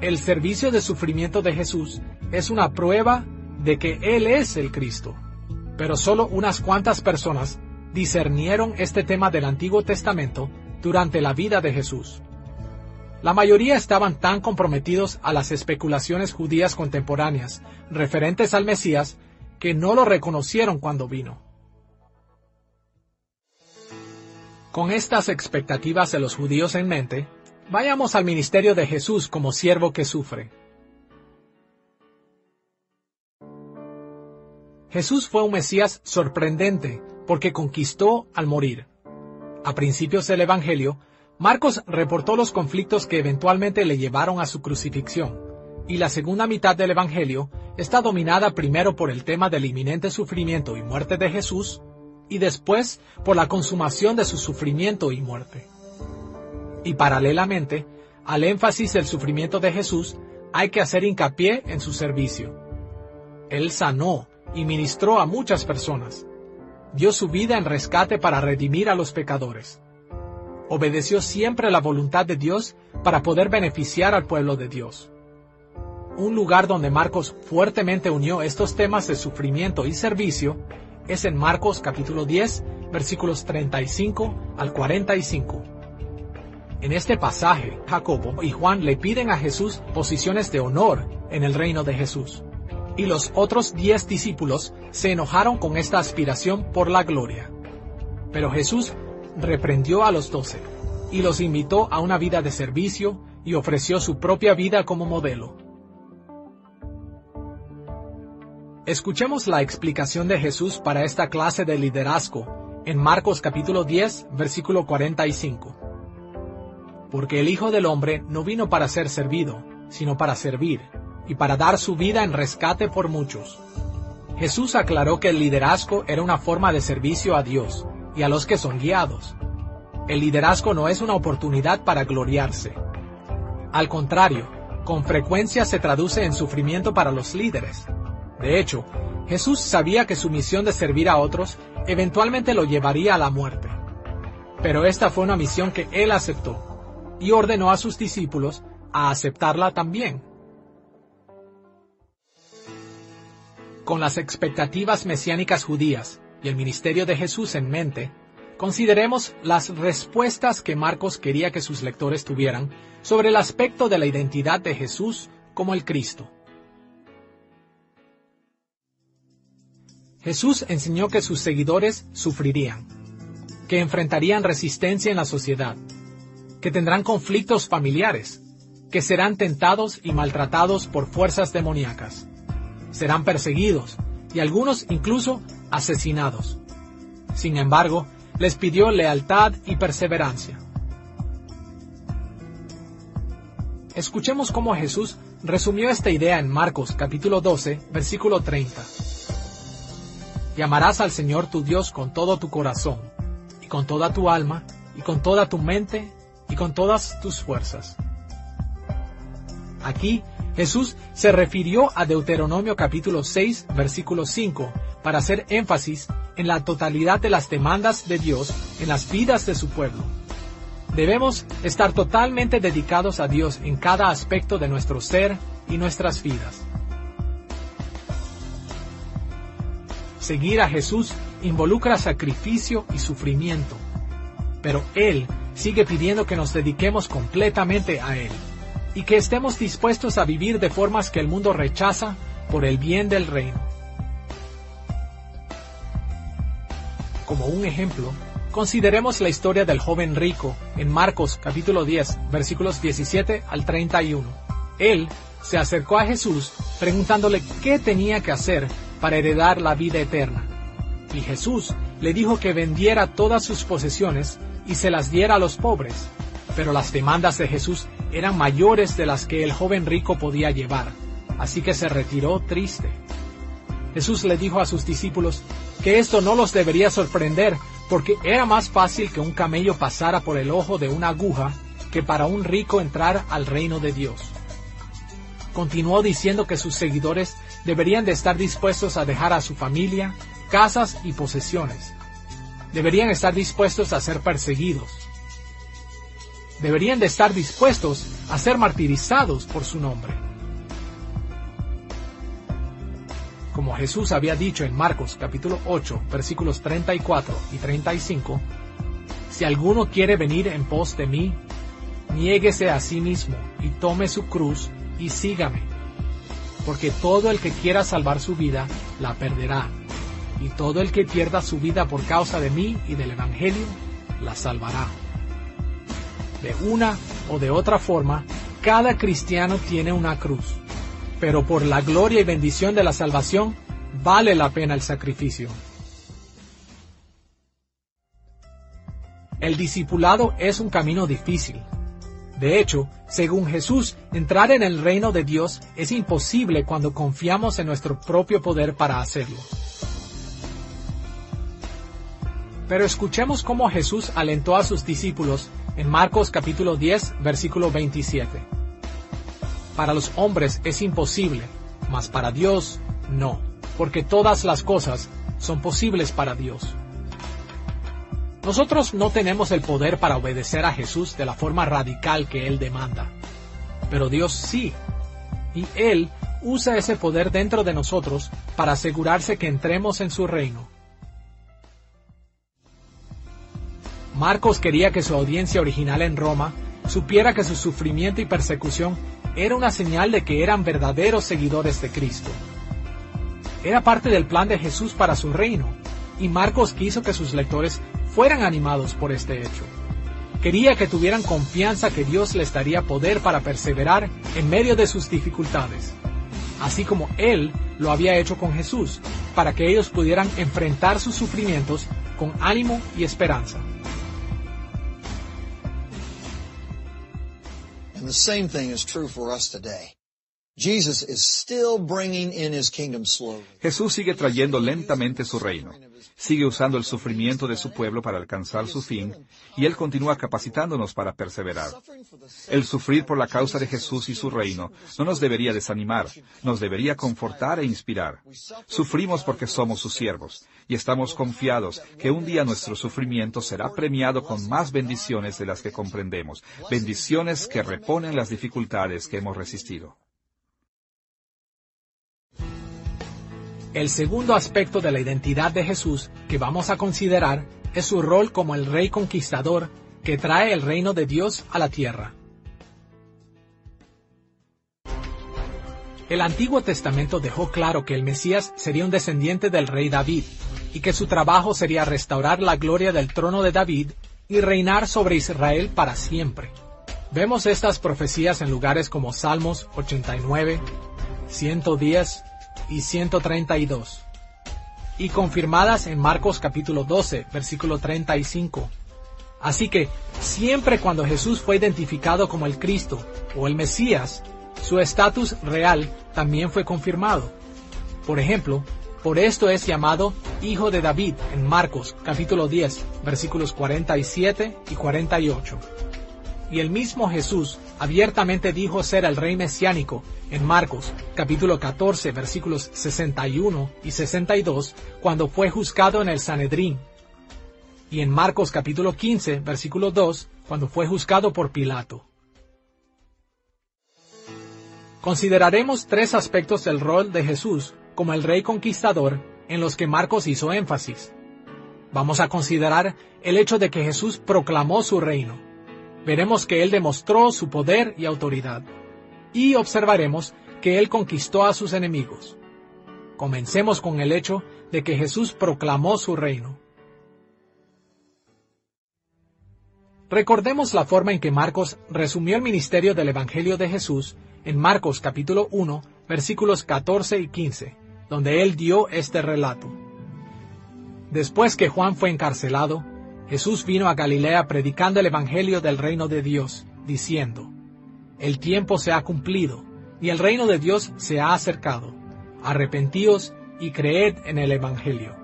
el servicio de sufrimiento de Jesús es una prueba de que Él es el Cristo. Pero solo unas cuantas personas discernieron este tema del Antiguo Testamento durante la vida de Jesús. La mayoría estaban tan comprometidos a las especulaciones judías contemporáneas referentes al Mesías que no lo reconocieron cuando vino. Con estas expectativas de los judíos en mente, vayamos al ministerio de Jesús como siervo que sufre. Jesús fue un Mesías sorprendente porque conquistó al morir. A principios del Evangelio, Marcos reportó los conflictos que eventualmente le llevaron a su crucifixión, y la segunda mitad del Evangelio está dominada primero por el tema del inminente sufrimiento y muerte de Jesús, y después por la consumación de su sufrimiento y muerte. Y paralelamente, al énfasis del sufrimiento de Jesús, hay que hacer hincapié en su servicio. Él sanó y ministró a muchas personas. Dio su vida en rescate para redimir a los pecadores. Obedeció siempre la voluntad de Dios para poder beneficiar al pueblo de Dios. Un lugar donde Marcos fuertemente unió estos temas de sufrimiento y servicio es en Marcos capítulo 10, versículos 35 al 45. En este pasaje, Jacobo y Juan le piden a Jesús posiciones de honor en el reino de Jesús. Y los otros 10 discípulos se enojaron con esta aspiración por la gloria. Pero Jesús reprendió a los 12 y los invitó a una vida de servicio y ofreció su propia vida como modelo. Escuchemos la explicación de Jesús para esta clase de liderazgo en Marcos capítulo 10, versículo 45. Porque el Hijo del Hombre no vino para ser servido, sino para servir, y para dar su vida en rescate por muchos. Jesús aclaró que el liderazgo era una forma de servicio a Dios y a los que son guiados. El liderazgo no es una oportunidad para gloriarse. Al contrario, con frecuencia se traduce en sufrimiento para los líderes. De hecho, Jesús sabía que su misión de servir a otros eventualmente lo llevaría a la muerte. Pero esta fue una misión que él aceptó, y ordenó a sus discípulos a aceptarla también. Con las expectativas mesiánicas judías y el ministerio de Jesús en mente, consideremos las respuestas que Marcos quería que sus lectores tuvieran sobre el aspecto de la identidad de Jesús como el Cristo. Jesús enseñó que sus seguidores sufrirían, que enfrentarían resistencia en la sociedad, que tendrán conflictos familiares, que serán tentados y maltratados por fuerzas demoníacas, serán perseguidos y algunos incluso asesinados. Sin embargo, les pidió lealtad y perseverancia. Escuchemos cómo Jesús resumió esta idea en Marcos capítulo 12, versículo 30. Y amarás al Señor tu Dios con todo tu corazón, y con toda tu alma, y con toda tu mente, y con todas tus fuerzas. Aquí, Jesús se refirió a Deuteronomio capítulo 6, versículo 5, para hacer énfasis en la totalidad de las demandas de Dios en las vidas de su pueblo. Debemos estar totalmente dedicados a Dios en cada aspecto de nuestro ser y nuestras vidas. Seguir a Jesús involucra sacrificio y sufrimiento, pero Él sigue pidiendo que nos dediquemos completamente a Él, y que estemos dispuestos a vivir de formas que el mundo rechaza por el bien del reino. Como un ejemplo, consideremos la historia del joven rico en Marcos capítulo 10, versículos 17 al 31. Él se acercó a Jesús preguntándole qué tenía que hacer para heredar la vida eterna. Y Jesús le dijo que vendiera todas sus posesiones y se las diera a los pobres. Pero las demandas de Jesús eran mayores de las que el joven rico podía llevar, así que se retiró triste. Jesús le dijo a sus discípulos que esto no los debería sorprender, porque era más fácil que un camello pasara por el ojo de una aguja que para un rico entrar al reino de Dios. Continuó diciendo que sus seguidores deberían de estar dispuestos a dejar a su familia, casas y posesiones. Deberían estar dispuestos a ser perseguidos. Deberían de estar dispuestos a ser martirizados por su nombre. Como Jesús había dicho en Marcos capítulo 8, versículos 34 y 35, si alguno quiere venir en pos de mí, niéguese a sí mismo y tome su cruz y sígame. Porque todo el que quiera salvar su vida, la perderá, y todo el que pierda su vida por causa de mí y del Evangelio, la salvará. De una o de otra forma, cada cristiano tiene una cruz, pero por la gloria y bendición de la salvación, vale la pena el sacrificio. El discipulado es un camino difícil. De hecho, según Jesús, entrar en el reino de Dios es imposible cuando confiamos en nuestro propio poder para hacerlo. Pero escuchemos cómo Jesús alentó a sus discípulos en Marcos capítulo 10, versículo 27. Para los hombres es imposible, mas para Dios no, porque todas las cosas son posibles para Dios. Nosotros no tenemos el poder para obedecer a Jesús de la forma radical que Él demanda, pero Dios sí, y Él usa ese poder dentro de nosotros para asegurarse que entremos en su reino. Marcos quería que su audiencia original en Roma supiera que su sufrimiento y persecución era una señal de que eran verdaderos seguidores de Cristo. Era parte del plan de Jesús para su reino, y Marcos quiso que sus lectores fueran animados por este hecho. Quería que tuvieran confianza que Dios les daría poder para perseverar en medio de sus dificultades, así como Él lo había hecho con Jesús, para que ellos pudieran enfrentar sus sufrimientos con ánimo y esperanza. And the same thing is true for us today. Jesus is still bringing in his kingdom slowly. Jesús sigue trayendo lentamente su reino. Sigue usando el sufrimiento de su pueblo para alcanzar su fin, y Él continúa capacitándonos para perseverar. El sufrir por la causa de Jesús y su reino no nos debería desanimar, nos debería confortar e inspirar. Sufrimos porque somos sus siervos, y estamos confiados que un día nuestro sufrimiento será premiado con más bendiciones de las que comprendemos, bendiciones que reponen las dificultades que hemos resistido. El segundo aspecto de la identidad de Jesús que vamos a considerar es su rol como el rey conquistador que trae el reino de Dios a la tierra. El Antiguo Testamento dejó claro que el Mesías sería un descendiente del rey David, y que su trabajo sería restaurar la gloria del trono de David y reinar sobre Israel para siempre. Vemos estas profecías en lugares como Salmos 89, 110 y 132, y confirmadas en Marcos capítulo 12, versículo 35. Así que, siempre cuando Jesús fue identificado como el Cristo o el Mesías, su estatus real también fue confirmado. Por ejemplo, por esto es llamado Hijo de David en Marcos capítulo 10, versículos 47 y 48. Y el mismo Jesús abiertamente dijo ser el rey mesiánico en Marcos capítulo 14 versículos 61 y 62 cuando fue juzgado en el Sanedrín, y en Marcos capítulo 15 versículo 2 cuando fue juzgado por Pilato. Consideraremos tres aspectos del rol de Jesús como el rey conquistador en los que Marcos hizo énfasis. Vamos a considerar el hecho de que Jesús proclamó su reino. Veremos que Él demostró su poder y autoridad, y observaremos que Él conquistó a sus enemigos. Comencemos con el hecho de que Jesús proclamó su reino. Recordemos la forma en que Marcos resumió el ministerio del Evangelio de Jesús en Marcos capítulo 1, versículos 14 y 15, donde Él dio este relato. Después que Juan fue encarcelado, Jesús vino a Galilea predicando el Evangelio del reino de Dios, diciendo: El tiempo se ha cumplido, y el reino de Dios se ha acercado. Arrepentíos y creed en el Evangelio.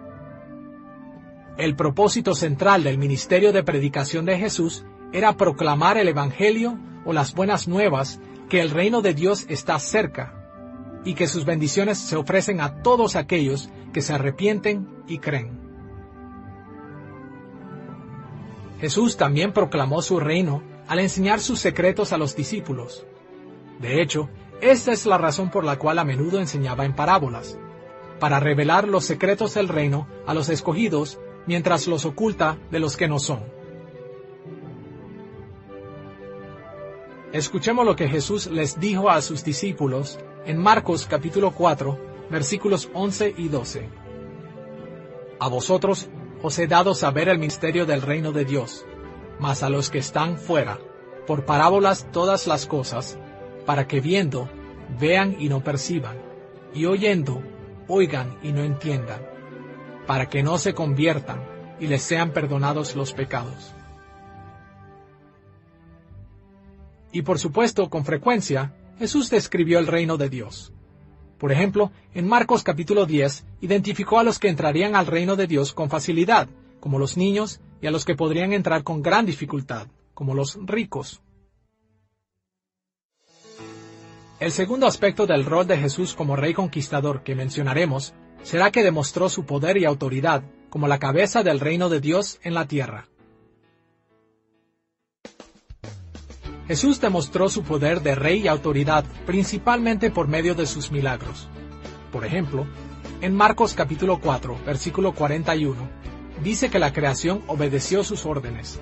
El propósito central del ministerio de predicación de Jesús era proclamar el Evangelio o las buenas nuevas que el reino de Dios está cerca, y que sus bendiciones se ofrecen a todos aquellos que se arrepienten y creen. Jesús también proclamó su reino al enseñar sus secretos a los discípulos. De hecho, esta es la razón por la cual a menudo enseñaba en parábolas, para revelar los secretos del reino a los escogidos mientras los oculta de los que no son. Escuchemos lo que Jesús les dijo a sus discípulos en Marcos capítulo 4, versículos 11 y 12. A vosotros os he dado saber el misterio del reino de Dios, mas a los que están fuera, por parábolas todas las cosas, para que viendo, vean y no perciban, y oyendo, oigan y no entiendan, para que no se conviertan y les sean perdonados los pecados. Y por supuesto, con frecuencia, Jesús describió el reino de Dios. Por ejemplo, en Marcos capítulo 10, identificó a los que entrarían al reino de Dios con facilidad, como los niños, y a los que podrían entrar con gran dificultad, como los ricos. El segundo aspecto del rol de Jesús como rey conquistador que mencionaremos será que demostró su poder y autoridad como la cabeza del reino de Dios en la tierra. Jesús demostró su poder de rey y autoridad principalmente por medio de sus milagros. Por ejemplo, en Marcos capítulo 4, versículo 41, dice que la creación obedeció sus órdenes,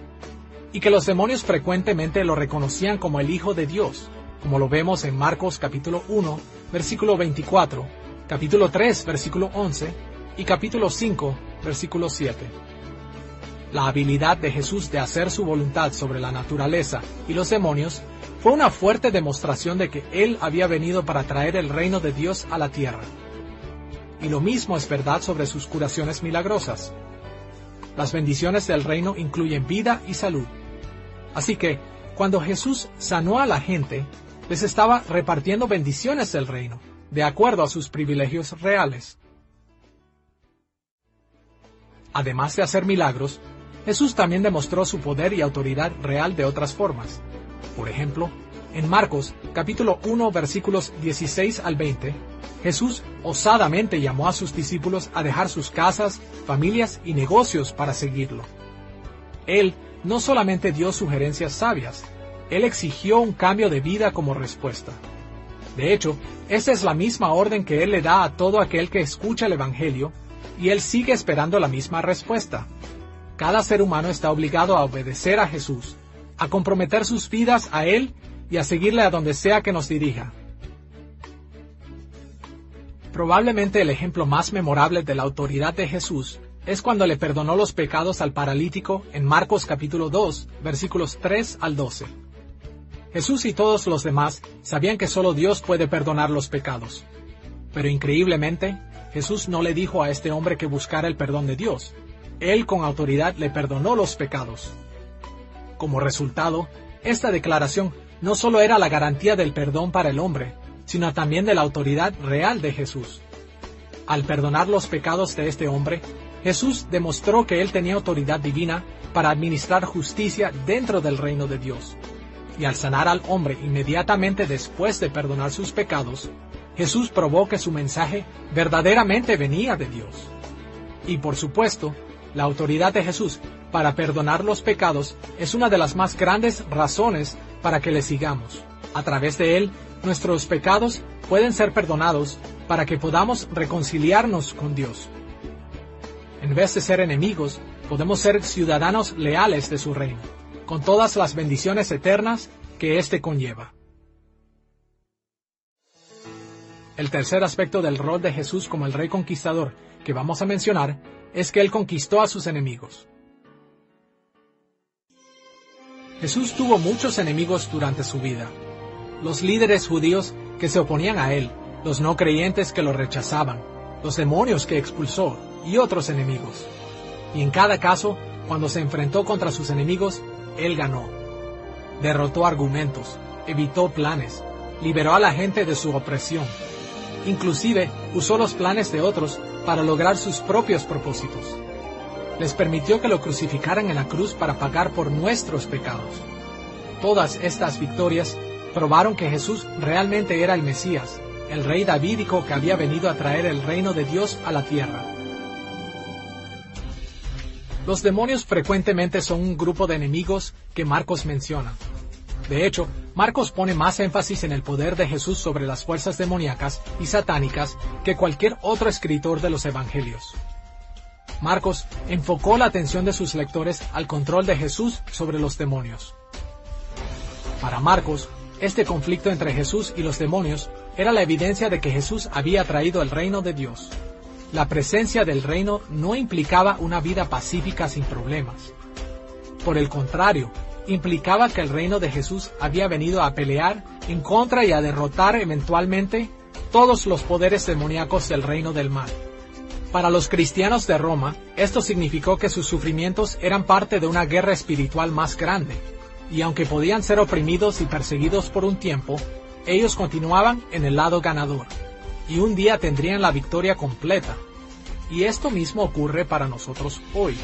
y que los demonios frecuentemente lo reconocían como el Hijo de Dios, como lo vemos en Marcos capítulo 1, versículo 24, capítulo 3, versículo 11, y capítulo 5, versículo 7. La habilidad de Jesús de hacer su voluntad sobre la naturaleza y los demonios fue una fuerte demostración de que Él había venido para traer el reino de Dios a la tierra. Y lo mismo es verdad sobre sus curaciones milagrosas. Las bendiciones del reino incluyen vida y salud. Así que, cuando Jesús sanó a la gente, les estaba repartiendo bendiciones del reino, de acuerdo a sus privilegios reales. Además de hacer milagros, Jesús también demostró su poder y autoridad real de otras formas. Por ejemplo, en Marcos, capítulo 1, versículos 16 al 20, Jesús osadamente llamó a sus discípulos a dejar sus casas, familias y negocios para seguirlo. Él no solamente dio sugerencias sabias, Él exigió un cambio de vida como respuesta. De hecho, esa es la misma orden que Él le da a todo aquel que escucha el Evangelio, y Él sigue esperando la misma respuesta. Cada ser humano está obligado a obedecer a Jesús, a comprometer sus vidas a Él y a seguirle a donde sea que nos dirija. Probablemente el ejemplo más memorable de la autoridad de Jesús es cuando le perdonó los pecados al paralítico en Marcos capítulo 2, versículos 3 al 12. Jesús y todos los demás sabían que solo Dios puede perdonar los pecados. Pero increíblemente, Jesús no le dijo a este hombre que buscara el perdón de Dios. Él con autoridad le perdonó los pecados. Como resultado, esta declaración no solo era la garantía del perdón para el hombre, sino también de la autoridad real de Jesús. Al perdonar los pecados de este hombre, Jesús demostró que él tenía autoridad divina para administrar justicia dentro del reino de Dios. Y al sanar al hombre inmediatamente después de perdonar sus pecados, Jesús probó que su mensaje verdaderamente venía de Dios. Y por supuesto, la autoridad de Jesús para perdonar los pecados es una de las más grandes razones para que le sigamos. A través de Él, nuestros pecados pueden ser perdonados para que podamos reconciliarnos con Dios. En vez de ser enemigos, podemos ser ciudadanos leales de su reino, con todas las bendiciones eternas que éste conlleva. El tercer aspecto del rol de Jesús como el rey conquistador que vamos a mencionar es que Él conquistó a sus enemigos. Jesús tuvo muchos enemigos durante su vida. Los líderes judíos que se oponían a Él, los no creyentes que lo rechazaban, los demonios que expulsó y otros enemigos. Y en cada caso, cuando se enfrentó contra sus enemigos, Él ganó. Derrotó argumentos, evitó planes, liberó a la gente de su opresión. Inclusive usó los planes de otros para lograr sus propios propósitos. Les permitió que lo crucificaran en la cruz para pagar por nuestros pecados. Todas estas victorias probaron que Jesús realmente era el Mesías, el rey davídico que había venido a traer el reino de Dios a la tierra. Los demonios frecuentemente son un grupo de enemigos que Marcos menciona. De hecho, Marcos pone más énfasis en el poder de Jesús sobre las fuerzas demoníacas y satánicas que cualquier otro escritor de los evangelios. Marcos enfocó la atención de sus lectores al control de Jesús sobre los demonios. Para Marcos, este conflicto entre Jesús y los demonios era la evidencia de que Jesús había traído el reino de Dios. La presencia del reino no implicaba una vida pacífica sin problemas. Por el contrario, implicaba que el reino de Jesús había venido a pelear en contra y a derrotar eventualmente todos los poderes demoníacos del reino del mal. Para los cristianos de Roma, esto significó que sus sufrimientos eran parte de una guerra espiritual más grande, y aunque podían ser oprimidos y perseguidos por un tiempo, ellos continuaban en el lado ganador, y un día tendrían la victoria completa. Y esto mismo ocurre para nosotros hoy.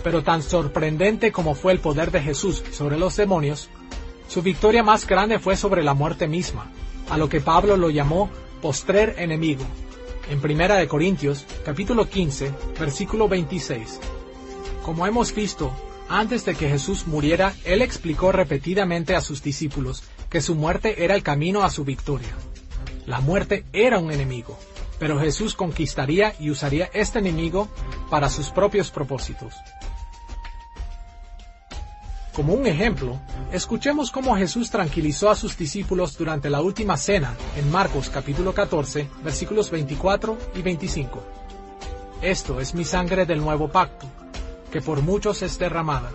Pero tan sorprendente como fue el poder de Jesús sobre los demonios, su victoria más grande fue sobre la muerte misma, a lo que Pablo lo llamó postrer enemigo, en 1 Corintios, capítulo 15, versículo 26. Como hemos visto, antes de que Jesús muriera, Él explicó repetidamente a sus discípulos que su muerte era el camino a su victoria. La muerte era un enemigo, pero Jesús conquistaría y usaría este enemigo para sus propios propósitos. Como un ejemplo, escuchemos cómo Jesús tranquilizó a sus discípulos durante la última cena en Marcos capítulo 14, versículos 24 y 25. Esto es mi sangre del nuevo pacto, que por muchos es derramada.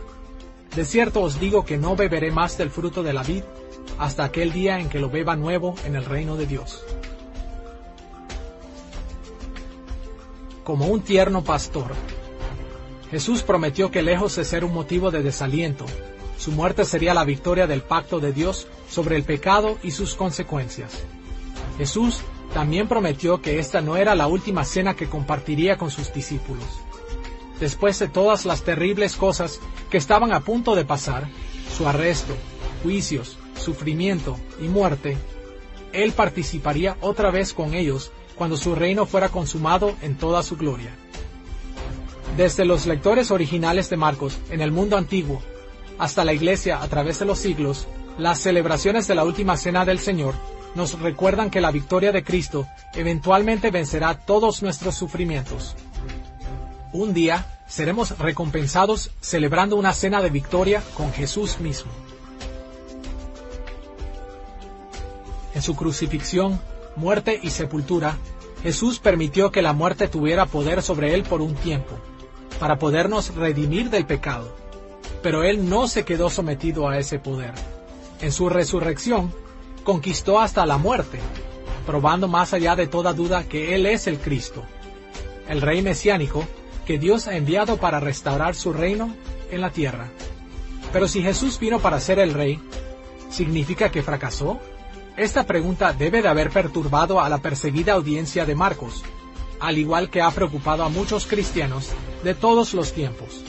De cierto os digo que no beberé más del fruto de la vid, hasta aquel día en que lo beba nuevo en el reino de Dios. Como un tierno pastor, Jesús prometió que lejos de ser un motivo de desaliento, su muerte sería la victoria del pacto de Dios sobre el pecado y sus consecuencias. Jesús también prometió que esta no era la última cena que compartiría con sus discípulos. Después de todas las terribles cosas que estaban a punto de pasar, su arresto, juicios, sufrimiento y muerte, Él participaría otra vez con ellos cuando su reino fuera consumado en toda su gloria. Desde los lectores originales de Marcos en el mundo antiguo hasta la Iglesia a través de los siglos, las celebraciones de la última cena del Señor nos recuerdan que la victoria de Cristo eventualmente vencerá todos nuestros sufrimientos. Un día seremos recompensados celebrando una cena de victoria con Jesús mismo. En su crucifixión, muerte y sepultura, Jesús permitió que la muerte tuviera poder sobre él por un tiempo, para podernos redimir del pecado. Pero él no se quedó sometido a ese poder. En su resurrección, conquistó hasta la muerte, probando más allá de toda duda que él es el Cristo, el Rey mesiánico que Dios ha enviado para restaurar su reino en la tierra. Pero si Jesús vino para ser el Rey, ¿significa que fracasó? Esta pregunta debe de haber perturbado a la perseguida audiencia de Marcos, al igual que ha preocupado a muchos cristianos de todos los tiempos.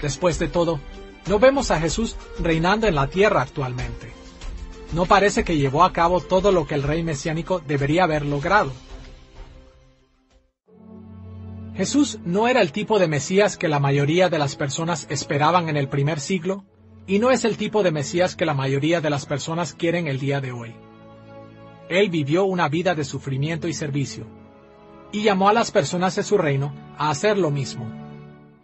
Después de todo, no vemos a Jesús reinando en la tierra actualmente. No parece que llevó a cabo todo lo que el Rey mesiánico debería haber logrado. Jesús no era el tipo de Mesías que la mayoría de las personas esperaban en el primer siglo, y no es el tipo de Mesías que la mayoría de las personas quieren el día de hoy. Él vivió una vida de sufrimiento y servicio, y llamó a las personas de su reino a hacer lo mismo.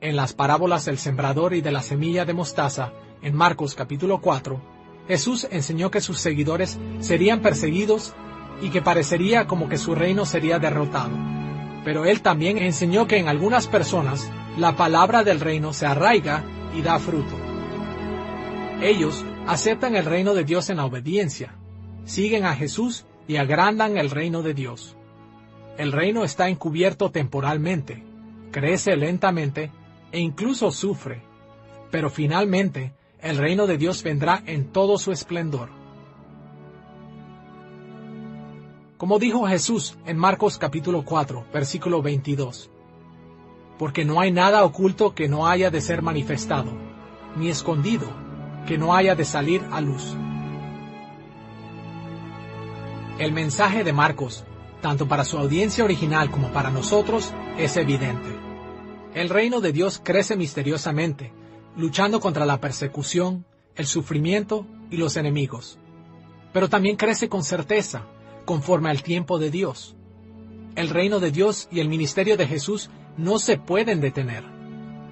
En las parábolas del sembrador y de la semilla de mostaza, en Marcos capítulo 4, Jesús enseñó que sus seguidores serían perseguidos y que parecería como que su reino sería derrotado. Pero él también enseñó que en algunas personas la palabra del reino se arraiga y da fruto. Ellos aceptan el reino de Dios en la obediencia, siguen a Jesús y agrandan el reino de Dios. El reino está encubierto temporalmente, crece lentamente e incluso sufre, pero finalmente el reino de Dios vendrá en todo su esplendor. Como dijo Jesús en Marcos capítulo 4, versículo 22, porque no hay nada oculto que no haya de ser manifestado, ni escondido que no haya de salir a luz. El mensaje de Marcos, tanto para su audiencia original como para nosotros, es evidente. El reino de Dios crece misteriosamente, luchando contra la persecución, el sufrimiento y los enemigos. Pero también crece con certeza, conforme al tiempo de Dios. El reino de Dios y el ministerio de Jesús no se pueden detener.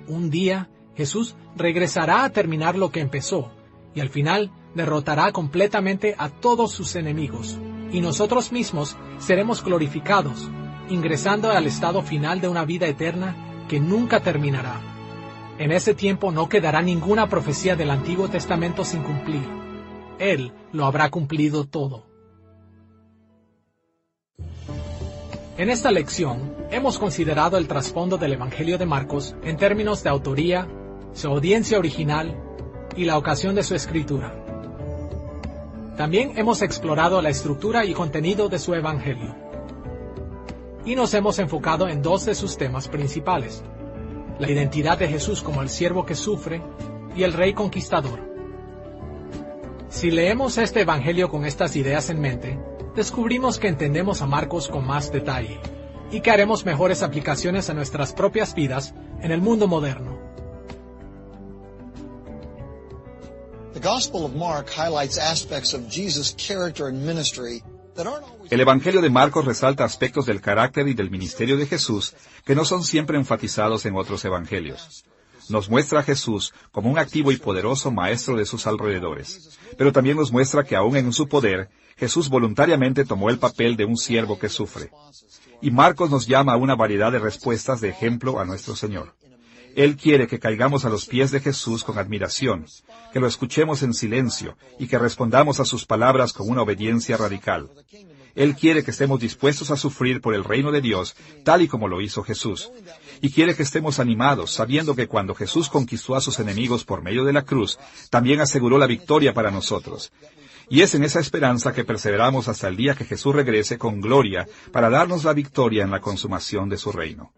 Un día, Jesús regresará a terminar lo que empezó, y al final derrotará completamente a todos sus enemigos, y nosotros mismos seremos glorificados, ingresando al estado final de una vida eterna que nunca terminará. En ese tiempo no quedará ninguna profecía del Antiguo Testamento sin cumplir. Él lo habrá cumplido todo. En esta lección, hemos considerado el trasfondo del Evangelio de Marcos en términos de autoría, su audiencia original y la ocasión de su escritura. También hemos explorado la estructura y contenido de su Evangelio. Y nos hemos enfocado en dos de sus temas principales: la identidad de Jesús como el siervo que sufre y el rey conquistador. Si leemos este Evangelio con estas ideas en mente, descubrimos que entendemos a Marcos con más detalle y que haremos mejores aplicaciones a nuestras propias vidas en el mundo moderno. The Gospel of Mark highlights aspects of Jesus' character and ministry that aren't always... El Evangelio de Marcos resalta aspectos del carácter y del ministerio de Jesús que no son siempre enfatizados en otros evangelios. Nos muestra a Jesús como un activo y poderoso maestro de sus alrededores, pero también nos muestra que aún en su poder, Jesús voluntariamente tomó el papel de un siervo que sufre. Y Marcos nos llama a una variedad de respuestas de ejemplo a nuestro Señor. Él quiere que caigamos a los pies de Jesús con admiración, que lo escuchemos en silencio y que respondamos a sus palabras con una obediencia radical. Él quiere que estemos dispuestos a sufrir por el reino de Dios, tal y como lo hizo Jesús. Y quiere que estemos animados, sabiendo que cuando Jesús conquistó a sus enemigos por medio de la cruz, también aseguró la victoria para nosotros. Y es en esa esperanza que perseveramos hasta el día que Jesús regrese con gloria para darnos la victoria en la consumación de su reino.